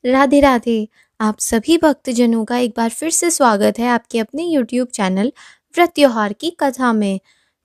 राधे राधे। आप सभी भक्तजनों का एक बार फिर से स्वागत है आपके अपने यूट्यूब चैनल व्रत त्योहार की कथा में।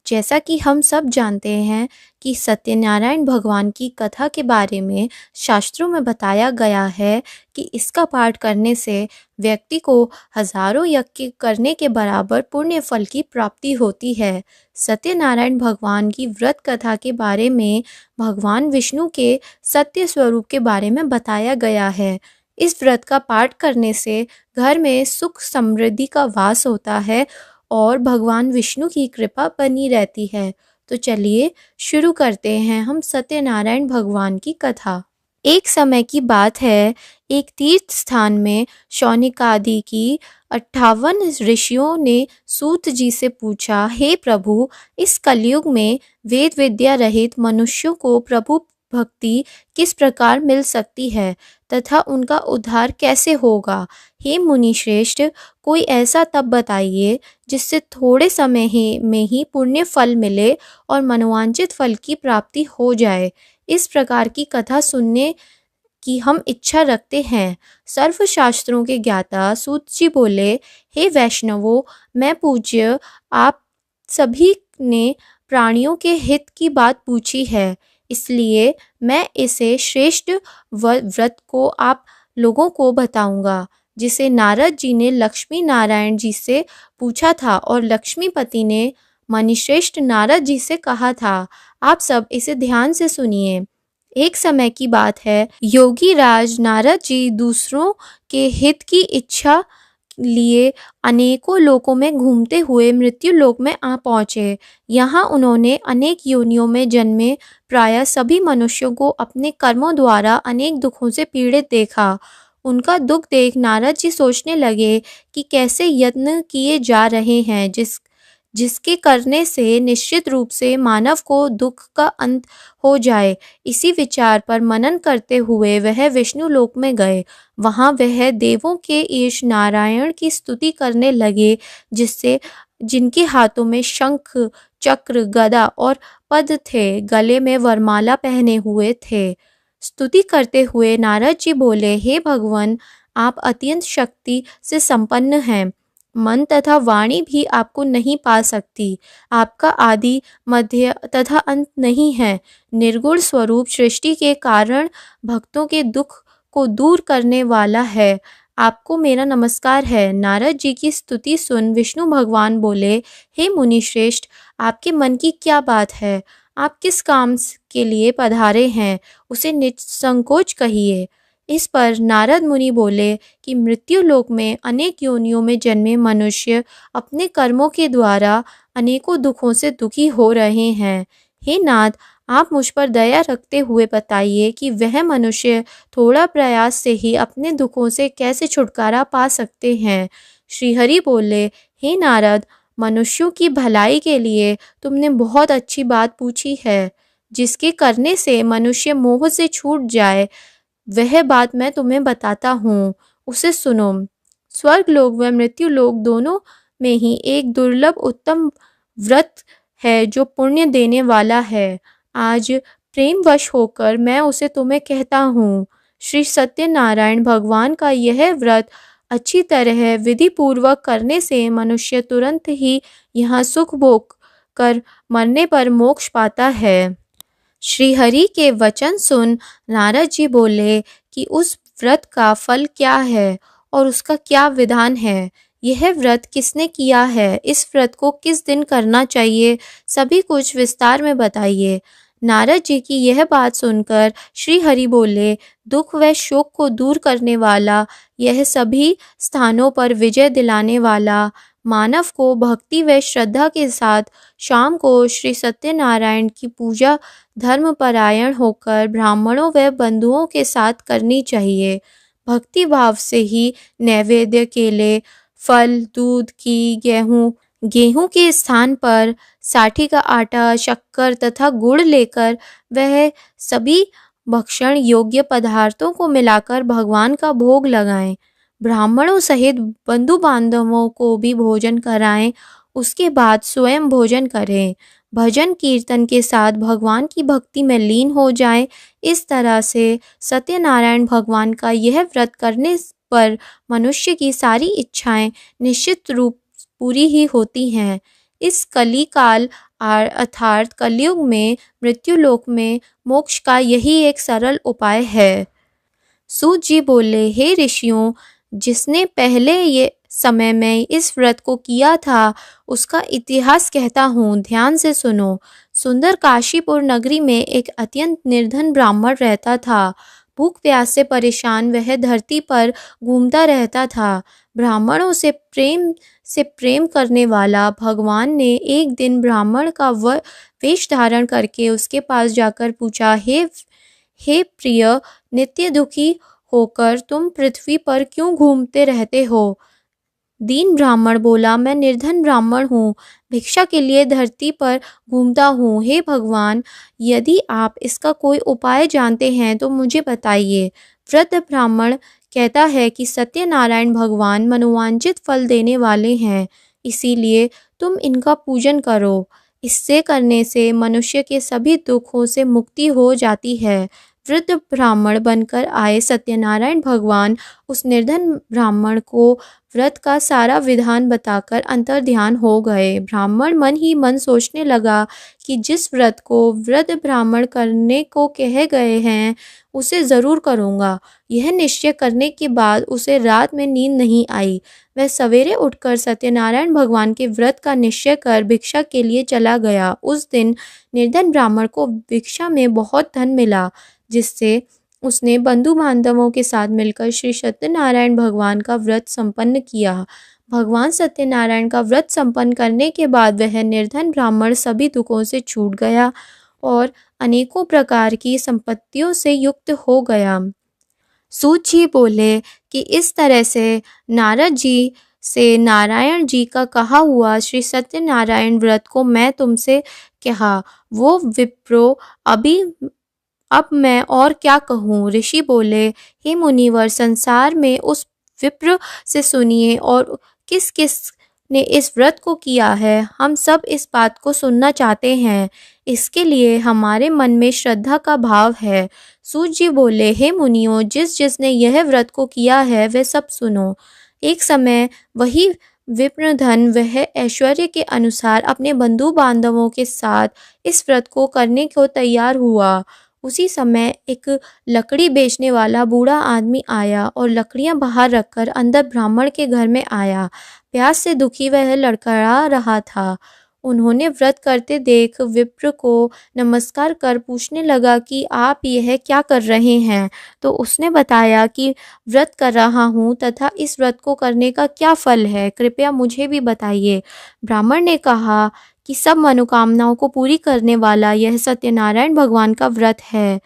जैसा कि हम सब जानते हैं कि सत्यनारायण भगवान की कथा के बारे में शास्त्रों में बताया गया है कि इसका पाठ करने से व्यक्ति को हजारों यज्ञ करने के बराबर पुण्य फल की प्राप्ति होती है। सत्यनारायण भगवान की व्रत कथा के बारे में भगवान विष्णु के सत्य स्वरूप के बारे में बताया गया है। इस व्रत का पाठ करने से घर में सुख समृद्धि का वास होता है और भगवान विष्णु की कृपा बनी रहती है। तो चलिए शुरू करते हैं हम सत्यनारायण भगवान की कथा। एक समय की बात है, एक तीर्थ स्थान में शौनकादि की 58 ऋषियों ने सूत जी से पूछा, हे प्रभु, इस कलयुग में वेद विद्या रहित मनुष्यों को प्रभु भक्ति किस प्रकार मिल सकती है तथा उनका उद्धार कैसे होगा। हे मुनि श्रेष्ठ, कोई ऐसा तप बताइए जिससे थोड़े समय में ही पुण्य फल मिले और मनोवांछित फल की प्राप्ति हो जाए। इस प्रकार की कथा सुनने की हम इच्छा रखते हैं। सर्वशास्त्रों के ज्ञाता सूत जी बोले, हे वैष्णवों, मैं पूज्य आप सभी ने प्राणियों के हित की बात पूछी है, इसलिए मैं इसे श्रेष्ठ व्रत को आप लोगों को बताऊंगा, जिसे नारद जी ने लक्ष्मी नारायण जी से पूछा था और लक्ष्मीपति ने मणिश्रेष्ठ नारद जी से कहा था। आप सब इसे ध्यान से सुनिए। एक समय की बात है, योगी राज नारद जी दूसरों के हित की इच्छा लिए अनेकों लोकों में घूमते हुए मृत्यु लोक में आ पहुँचे। यहाँ उन्होंने अनेक योनियों में जन्मे प्रायः सभी मनुष्यों को अपने कर्मों द्वारा अनेक दुखों से पीड़ित देखा। उनका दुख देख नारद जी सोचने लगे कि कैसे यत्न किए जा रहे हैं जिसके करने से निश्चित रूप से मानव को दुख का अंत हो जाए। इसी विचार पर मनन करते हुए वह विष्णु लोक में गए। वहाँ वह देवों के ईश नारायण की स्तुति करने लगे, जिनके हाथों में शंख, चक्र, गदा और पद थे, गले में वरमाला पहने हुए थे। स्तुति करते हुए नारद जी बोले, हे भगवान, आप अत्यंत शक्ति से संपन्न हैं। मन तथा वाणी भी आपको नहीं पा सकती। आपका आदि, मध्य तथा अंत नहीं है। निर्गुण स्वरूप सृष्टि के कारण भक्तों के दुख को दूर करने वाला है। आपको मेरा नमस्कार है। नारद जी की स्तुति सुन विष्णु भगवान बोले, हे मुनि श्रेष्ठ, आपके मन की क्या बात है? आप किस काम के लिए पधारे हैं, उसे निसंकोच कहिए। इस पर नारद मुनि बोले कि मृत्यु लोक में अनेक योनियों में जन्मे मनुष्य अपने कर्मों के द्वारा अनेकों दुखों से दुखी हो रहे हैं। हे नाथ, आप मुझ पर दया रखते हुए बताइए कि वह मनुष्य थोड़ा प्रयास से ही अपने दुखों से कैसे छुटकारा पा सकते हैं। श्रीहरि बोले, हे नारद, मनुष्यों की भलाई के लिए तुमने बहुत अच्छी बात पूछी है। जिसके करने से मनुष्य मोह से छूट जाए, वह बात मैं तुम्हें बताता हूँ, उसे सुनो। स्वर्ग लोक व मृत्यु लोक दोनों में ही एक दुर्लभ उत्तम व्रत है जो पुण्य देने वाला है। आज प्रेमवश होकर मैं उसे तुम्हें कहता हूँ। श्री सत्यनारायण भगवान का यह व्रत अच्छी तरह विधि पूर्वक करने से मनुष्य तुरंत ही यहाँ सुख भोग कर मरने पर मोक्ष पाता है। श्री हरि के वचन सुन नारद जी बोले कि उस व्रत का फल क्या है और उसका क्या विधान है। यह व्रत किसने किया है, इस व्रत को किस दिन करना चाहिए, सभी कुछ विस्तार में बताइए। नारद जी की यह बात सुनकर श्री हरि बोले, दुख व शोक को दूर करने वाला, यह सभी स्थानों पर विजय दिलाने वाला, मानव को भक्ति व श्रद्धा के साथ शाम को श्री सत्यनारायण की पूजा धर्मपरायण होकर ब्राह्मणों व बंधुओं के साथ करनी चाहिए। भक्ति भाव से ही नैवेद्य, केले, फल, दूध, घी, गेहूं के स्थान पर साठी का आटा, शक्कर तथा गुड़ लेकर वह सभी भक्षण योग्य पदार्थों को मिलाकर भगवान का भोग लगाएं। ब्राह्मणों सहित बंधु बांधवों को भी भोजन कराएं। उसके बाद स्वयं भोजन करें। भजन कीर्तन के साथ भगवान की भक्ति में लीन हो जाएं। इस तरह से सत्यनारायण भगवान का यह व्रत करने पर मनुष्य की सारी इच्छाएं निश्चित रूप पूरी ही होती हैं। इस कली काल अर्थात कलयुग में मृत्युलोक में मोक्ष का यही एक सरल उपाय है। सूत जी बोले, हे ऋषियों, जिसने पहले ये समय में इस व्रत को किया था उसका इतिहास कहता हूँ, ध्यान से सुनो। सुंदर काशीपुर नगरी में एक अत्यंत निर्धन ब्राह्मण रहता था। भूख प्यास से परेशान वह धरती पर घूमता रहता था। ब्राह्मणों से प्रेम करने वाला भगवान ने एक दिन ब्राह्मण का वेश धारण करके उसके पास जाकर पूछा, हे प्रिय, नित्य दुखी होकर तुम पृथ्वी पर क्यों घूमते रहते हो? दीन ब्राह्मण बोला, मैं निर्धन ब्राह्मण हूँ, भिक्षा के लिए धरती पर घूमता हूँ। हे भगवान, यदि आप इसका कोई उपाय जानते हैं तो मुझे बताइए। वृद्ध ब्राह्मण कहता है कि सत्यनारायण भगवान मनोवांछित फल देने वाले हैं, इसीलिए तुम इनका पूजन करो। इससे करने से मनुष्य के सभी दुखों से मुक्ति हो जाती है। वृद्ध ब्राह्मण बनकर आए सत्यनारायण भगवान उस निर्धन ब्राह्मण को व्रत का सारा विधान बताकर अंतर्ध्यान हो गए। ब्राह्मण मन ही मन सोचने लगा कि जिस व्रत को वृद्ध ब्राह्मण करने को कहे गए हैं उसे ज़रूर करूँगा। यह निश्चय करने के बाद उसे रात में नींद नहीं आई। वह सवेरे उठकर सत्यनारायण भगवान के व्रत का निश्चय कर भिक्षा के लिए चला गया। उस दिन निर्धन ब्राह्मण को भिक्षा में बहुत धन मिला, जिससे उसने बंधु बांधवों के साथ मिलकर श्री सत्यनारायण भगवान का व्रत संपन्न किया। भगवान सत्यनारायण का व्रत संपन्न करने के बाद वह निर्धन ब्राह्मण सभी दुखों से छूट गया और अनेकों प्रकार की संपत्तियों से युक्त हो गया। सूत जी बोले कि इस तरह से नारद जी से नारायण जी का कहा हुआ श्री सत्यनारायण व्रत को मैं तुमसे कहा, वो विप्रो, अब मैं और क्या कहूँ। ऋषि बोले, हे मुनिवर, संसार में उस विप्र से सुनिए और किस किस ने इस व्रत को किया है, हम सब इस बात को सुनना चाहते हैं। इसके लिए हमारे मन में श्रद्धा का भाव है। सूत जी बोले, हे मुनियों, जिसने यह व्रत को किया है वह सब सुनो। एक समय वही विप्रधन वह ऐश्वर्य के अनुसार अपने बंधु बांधवों के साथ इस व्रत को करने को तैयार हुआ। उसी समय एक लकड़ी बेचने वाला बूढ़ा आदमी आया और लकड़ियां बाहर रखकर अंदर ब्राह्मण के घर में आया। प्यास से दुखी वह लड़खड़ा रहा था। उन्होंने व्रत करते देख विप्र को नमस्कार कर पूछने लगा कि आप यह क्या कर रहे हैं। तो उसने बताया कि व्रत कर रहा हूँ तथा इस व्रत को करने का क्या फल है, कृपया मुझे भी बताइए। ब्राह्मण ने कहा कि सब मनोकामनाओं को पूरी करने वाला यह सत्यनारायण भगवान का व्रत है।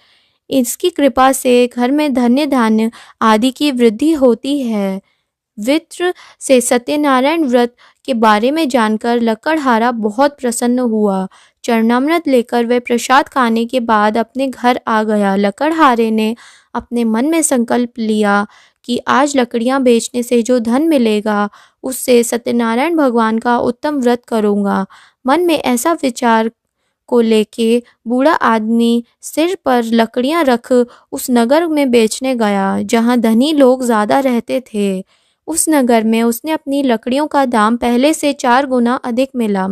इसकी कृपा से घर में धन्य धान्य आदि की वृद्धि होती है। विप्र से सत्यनारायण व्रत के बारे में जानकर लकड़हारा बहुत प्रसन्न हुआ। चरणामृत लेकर वह प्रसाद खाने के बाद अपने घर आ गया। लकड़हारे ने अपने मन में संकल्प लिया कि आज लकड़ियां बेचने से जो धन मिलेगा उससे सत्यनारायण भगवान का उत्तम व्रत करूँगा। मन में ऐसा विचार को लेके बूढ़ा आदमी सिर पर लकड़ियां रख उस नगर में बेचने गया जहाँ धनी लोग ज़्यादा रहते थे। उस नगर में उसने अपनी लकड़ियों का दाम पहले से 4 गुना अधिक मिला।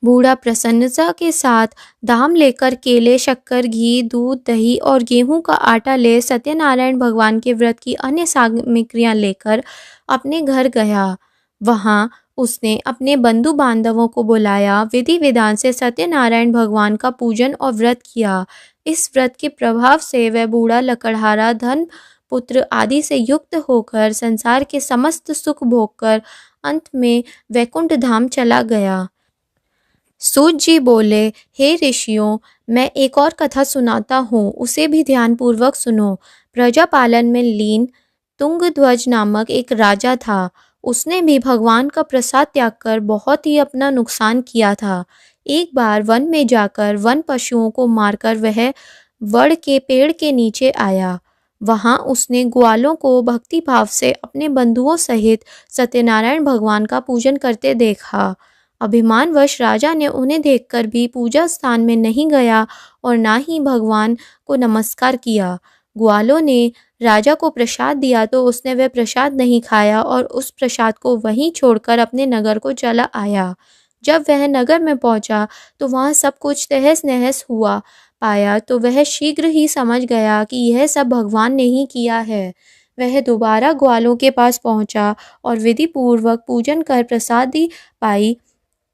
बूढ़ा प्रसन्नता के साथ दाम लेकर केले, शक्कर, घी, दूध, दही और गेहूं का आटा ले सत्यनारायण भगवान के व्रत की अन्य सामग्रियां लेकर अपने घर गया। वहां उसने अपने बंधु बांधवों को बुलाया। विधि विधान से सत्यनारायण भगवान का पूजन और व्रत किया। इस व्रत के प्रभाव से वह बूढ़ा लकड़हारा धन, पुत्र आदि से युक्त होकर संसार के समस्त सुख भोगकर अंत में वैकुंठ धाम चला गया। सूत जी बोले, हे ऋषियों, मैं एक और कथा सुनाता हूँ, उसे भी ध्यानपूर्वक सुनो। प्रजा पालन में लीन तुंगध्वज नामक एक राजा था। उसने भी भगवान का प्रसाद त्याग कर बहुत ही अपना नुकसान किया था। एक बार वन में जाकर वन पशुओं को मारकर वह वड़ के पेड़ के नीचे आया। वहां उसने ग्वालों को भक्ति भाव से अपने बंधुओं सहित सत्यनारायण भगवान का पूजन करते देखा। अभिमानवश राजा ने उन्हें देखकर भी पूजा स्थान में नहीं गया और ना ही भगवान को नमस्कार किया। ग्वालों ने राजा को प्रसाद दिया तो उसने वह प्रसाद नहीं खाया और उस प्रसाद को वहीं छोड़कर अपने नगर को चला आया। जब वह नगर में पहुंचा तो वहां सब कुछ तहस नहस हुआ पाया तो वह शीघ्र ही समझ गया कि यह सब भगवान ने ही किया है। वह दोबारा ग्वालों के पास पहुंचा और विधि पूर्वक पूजन कर प्रसादी पाई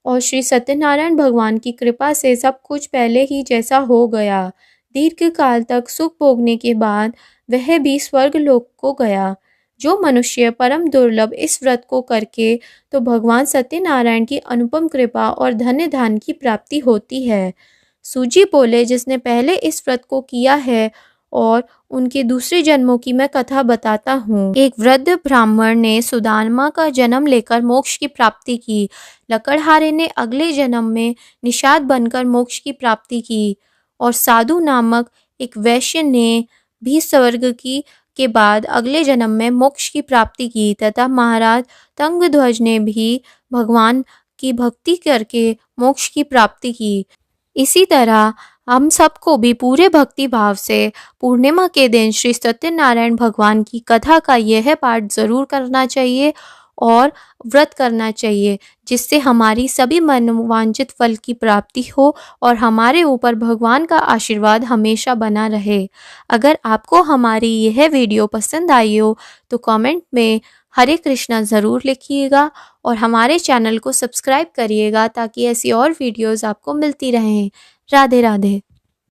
और श्री सत्यनारायण भगवान की कृपा से सब कुछ पहले ही जैसा हो गया। दीर्घ काल तक सुख भोगने के बाद वह भी स्वर्ग लोक को गया। जो मनुष्य परम दुर्लभ इस व्रत को करके तो भगवान सत्यनारायण की अनुपम कृपा और धन्य धान की प्राप्ति होती है। सूजी बोले, जिसने पहले इस व्रत को किया है और उनके दूसरे जन्मों की मैं कथा बताता हूँ। एक वृद्ध ब्राह्मण ने सुदामा का जन्म लेकर मोक्ष की प्राप्ति की। लकड़हारे ने अगले जन्म में निषाद बनकर मोक्ष की प्राप्ति की और साधु नामक एक वैश्य ने भी स्वर्ग की के बाद अगले जन्म में मोक्ष की प्राप्ति की तथा महाराज तंगध्वज ने भी भगवान की भक्ति करके मोक्ष की प्राप्ति की। इसी तरह हम सबको भी पूरे भक्ति भाव से पूर्णिमा के दिन श्री सत्यनारायण भगवान की कथा का यह पाठ जरूर करना चाहिए और व्रत करना चाहिए, जिससे हमारी सभी मनोवांछित फल की प्राप्ति हो और हमारे ऊपर भगवान का आशीर्वाद हमेशा बना रहे। अगर आपको हमारी यह वीडियो पसंद आई हो तो कमेंट में हरे कृष्णा ज़रूर लिखिएगा और हमारे चैनल को सब्सक्राइब करिएगा ताकि ऐसी और वीडियोस आपको मिलती रहें। राधे राधे।